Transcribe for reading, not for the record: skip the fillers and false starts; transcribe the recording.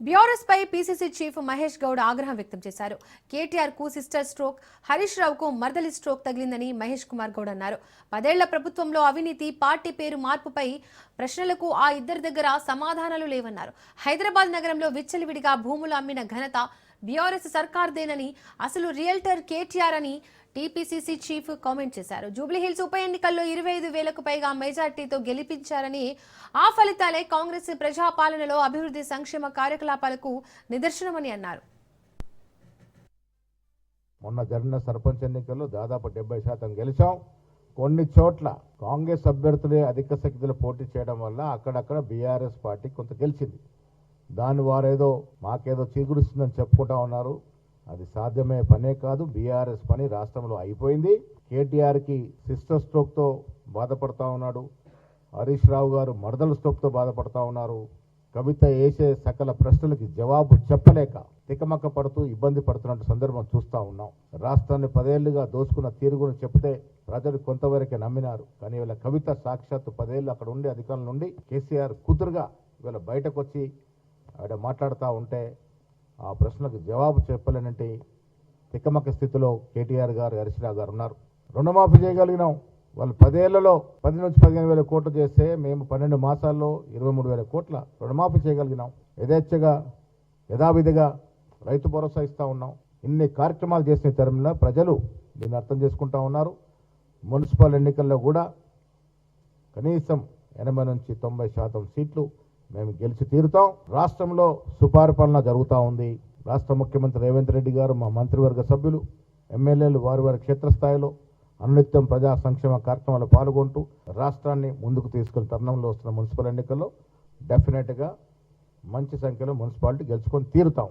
BRS పై PCC chief Mahesh Goud ఆగ్రహం వ్యక్తం చేశారు. కేటీఆర్ కు సిస్టర్ స్ట్రోక్, హరీష్ రావుకు మర్దలి స్ట్రోక్ తగిలిందని మహేష్ కుమార్ గౌడ్ అన్నారు. 10 ఏళ్ల ప్రభుత్వంలో అవినీతి, పార్టీ పేరు మార్పుపై ప్రశ్నలకు ఆ ఇద్దరి దగ్గర సమాధానాలు లేవన్నారు. హైదరాబాద్ నగరంలో విచ్చలవిడిగా భూములు అమ్మిన ఘనత బీఆర్ఎస్ సర్కార్దేనని, అసలు రియల్టర్ కేటీఆర్ అని టీపీసీసీ చీఫ్ కామెంట్ చేశారు. జూబ్లీహిల్స్ ఉప ఎన్నికల్లో 25,000కు పైగా మెజార్టీతో గెలిపించారని, ఆ ఫలితాలే కాంగ్రెస్ ప్రజాపాలనలో అభివృద్ధి సంక్షేమ కార్యకలాపాలకు నిదర్శనమని అన్నారు. మొన్న జరిగిన సర్పంచ్ ఎన్నికల్లో దాదాపు 70% గెలిచాం. కొన్ని చోట్ల కాంగ్రెస్ అభ్యర్థులే అధిక సంఖ్యలో పోటీ చేయడం వల్ల అక్కడక్కడ బీఆర్ఎస్ పార్టీ కొంత గెలిచింది. దాని వారేదో మాకేదో చీగురుస్తుందని చెప్పుకుంటా ఉన్నారు. అది సాధ్యమే పనే కాదు. బీఆర్ఎస్ పని రాష్ట్రంలో అయిపోయింది. కేటీఆర్కి సిస్టర్ స్ట్రోక్తో బాధపడతా ఉన్నాడు. హరీష్ రావు గారు మర్దల స్ట్రోక్తో బాధపడతా ఉన్నారు. కవిత వేసే సకల ప్రశ్నలకి జవాబు చెప్పలేక తికమక్క పడుతూ ఇబ్బంది పడుతున్నట్టు సందర్భం చూస్తూ ఉన్నాం. రాష్ట్రాన్ని 10 ఏళ్లుగా దోచుకున్న తీరుగును చెప్తే ప్రజలు కొంతవరకే నమ్మినారు. కానీ వీళ్ళ కవిత సాక్షాత్తు 10 ఏళ్ళు అక్కడ ఉండి అధికారుల నుండి కేసీఆర్ కూతురుగా వీళ్ళ బయటకు వచ్చి ఆవిడ మాట్లాడుతూ ఉంటే ఆ ప్రశ్నలకు జవాబు చెప్పలేనంటే తికమక్క స్థితిలో కేటీఆర్ గారు, హరీష్ రావు గారు ఉన్నారు. రుణమాఫీ చేయగలిగినాం. వాళ్ళు 10 ఏళ్లలో 10 నుంచి 15,000 కోట్లు చేస్తే మేము 12 మాసాల్లో 23,000 కోట్ల రుణమాఫీ చేయగలిగినాం. యథేచ్ఛగా యథావిధిగా రైతు భరోసా ఇస్తూ ఉన్నాం. ఇన్ని కార్యక్రమాలు చేసిన తరంలో ప్రజలు దీన్ని అర్థం చేసుకుంటా ఉన్నారు. మున్సిపల్ ఎన్నికల్లో కూడా కనీసం 80 నుంచి 90% సీట్లు మేము గెలిచి తీరుతాం. రాష్ట్రంలో సుపరిపాలన జరుగుతూ ఉంది. రాష్ట్ర ముఖ్యమంత్రి రేవంత్ రెడ్డి గారు, మా మంత్రివర్గ సభ్యులు, ఎమ్మెల్యేలు వారి క్షేత్రస్థాయిలో అనునిత్యం ప్రజా సంక్షేమ కార్యక్రమాలు పాల్గొంటూ రాష్ట్రాన్ని ముందుకు తీసుకునే తరుణంలో వస్తున్న మున్సిపల్ ఎన్నికల్లో డెఫినెట్గా మంచి సంఖ్యలో మున్సిపాలిటీ గెలుచుకొని తీరుతాం.